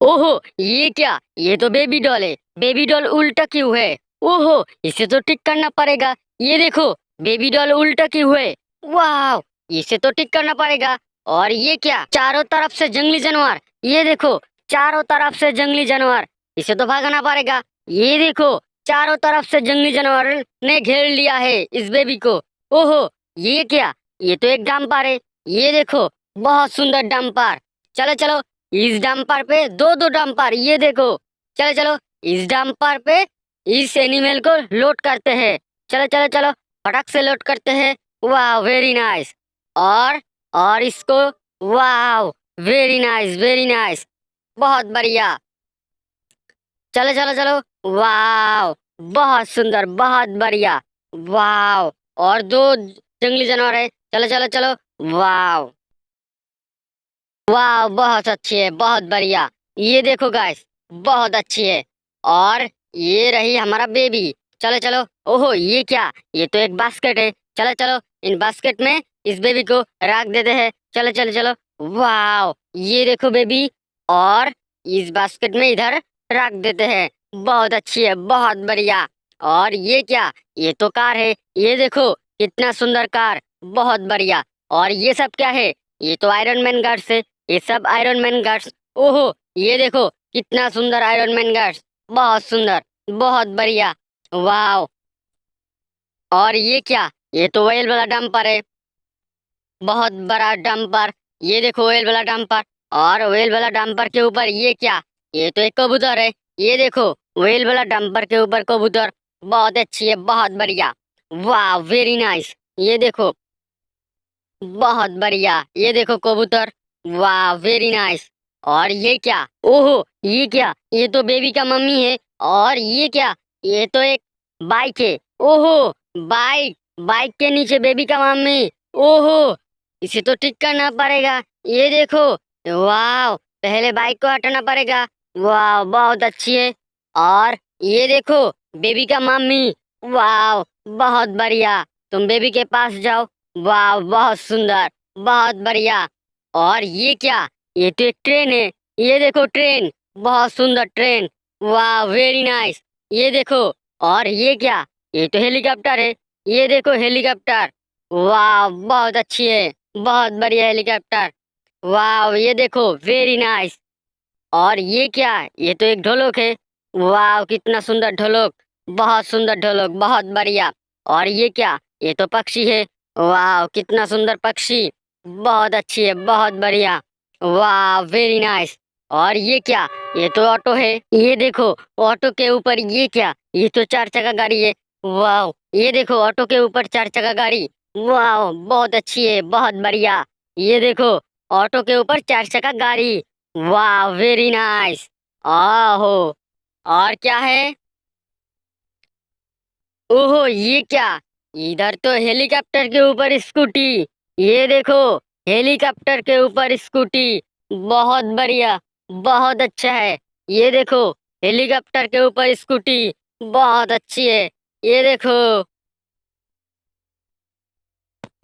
ओहो, ये क्या? ये तो बेबी डॉल है। बेबी डॉल उल्टा क्यों है? ओहो, इसे तो ठीक करना पड़ेगा। ये देखो, बेबी डॉल उल्टा क्यों है? वाह, इसे तो ठीक करना पड़ेगा। और ये क्या? चारों तरफ से जंगली जानवर। ये देखो, चारों तरफ से जंगली जानवर। इसे तो भागना पड़ेगा। ये देखो, चारों तरफ से जंगली जानवर ने घेर लिया है इस बेबी को। ओहो, ये क्या? ये तो एक डंपर है। ये देखो, बहुत सुंदर डंपर। चलो चलो, इस डंपर पे दो दो डंपर, ये देखो। चलो चलो, इस डंपर पे इस एनिमल को लोड करते हैं। चलो चलो चलो, फटक से लोड करते हैं। वाह, वेरी नाइस। और और इसको, वाह, वेरी नाइस वेरी नाइस, बहुत बढ़िया। चलो चलो चलो, वाह, बहुत सुंदर, बहुत बढ़िया। वाह, और दो जंगली जानवर है। चलो चलो चलो, वाह, वाह, बहुत अच्छी है, बहुत बढ़िया। ये देखो गाइस, बहुत अच्छी है। और ये रही हमारा बेबी। चलो चलो, ओहो, ये क्या? ये तो एक बास्केट है। चलो चलो, इन बास्केट में इस बेबी को रख देते हैं। चलो चलो चलो, वाह, ये देखो बेबी। और इस बास्केट में इधर रख देते हैं। बहुत अच्छी है, बहुत बढ़िया। और ये क्या? ये तो कार है। ये देखो, कितना सुंदर कार, बहुत बढ़िया। और ये सब क्या है? ये तो आयरन मैन गार्ड्स है। ये सब आयरन मैन गार्ड्स। ओहो, ये देखो, कितना सुंदर आयरन मैन गार्ड्स, बहुत सुंदर, बहुत बढ़िया। वाह, और ये क्या? ये तो ऑयल वाला डंपर है, बहुत बड़ा डंपर। ये देखो, ऑयल वाला डंपर। और ऑयल वाला डंपर के ऊपर ये क्या? ये तो एक कबूतर है। ये देखो, ऑयल वाला डंपर के ऊपर कबूतर, बहुत अच्छी है, बहुत बढ़िया। वाह, वेरी नाइस। ये देखो, बहुत बढ़िया। ये देखो कबूतर, वाह, वेरी नाइस। और ये क्या? ओहो, ये क्या? ये तो बेबी का मम्मी है। और ये क्या? ये तो एक बाइक है। ओहो, बाइक, बाइक के नीचे बेबी का मम्मी। ओहो, इसे तो ठीक करना पड़ेगा। ये देखो, वाह, पहले बाइक को हटाना पड़ेगा। वाह, बहुत अच्छी है। और ये देखो, बेबी का मम्मी। वाह, बहुत बढ़िया। तुम बेबी के पास जाओ। वाह, बहुत सुंदर, बहुत बढ़िया। और ये क्या? ये तो एक ट्रेन है। ये देखो ट्रेन, बहुत सुंदर ट्रेन। वाह, वेरी नाइस। ये देखो, और ये क्या? ये तो हेलीकॉप्टर है। ये देखो हेलीकॉप्टर, वाह, बहुत अच्छी है, बहुत बढ़िया हेलीकॉप्टर। वाह, ये देखो, वेरी नाइस। और ये क्या? ये तो एक ढोलक है। वाह, कितना सुंदर ढोलक, बहुत सुंदर ढोलक, बहुत बढ़िया। और ये क्या? ये तो पक्षी है। वाह, कितना सुंदर पक्षी, बहुत अच्छी है, बहुत बढ़िया। वाह, वेरी नाइस। और ये क्या? ये तो ऑटो है। ये देखो, ऑटो के ऊपर ये क्या? ये तो चार चक्का गाड़ी है। वाह, ये देखो, ऑटो के ऊपर चार चक्का गाड़ी। वाह, बहुत अच्छी है, बहुत बढ़िया। ये देखो, ऑटो के ऊपर चार चक्का गाड़ी। वाह, वेरी नाइस। आहो, और क्या है? ओहो, ये क्या? इधर तो हेलीकॉप्टर के ऊपर स्कूटी। ये देखो, हेलीकॉप्टर के ऊपर स्कूटी, बहुत बढ़िया, बहुत अच्छा है। ये देखो, हेलीकॉप्टर के ऊपर स्कूटी, बहुत अच्छी है। ये देखो,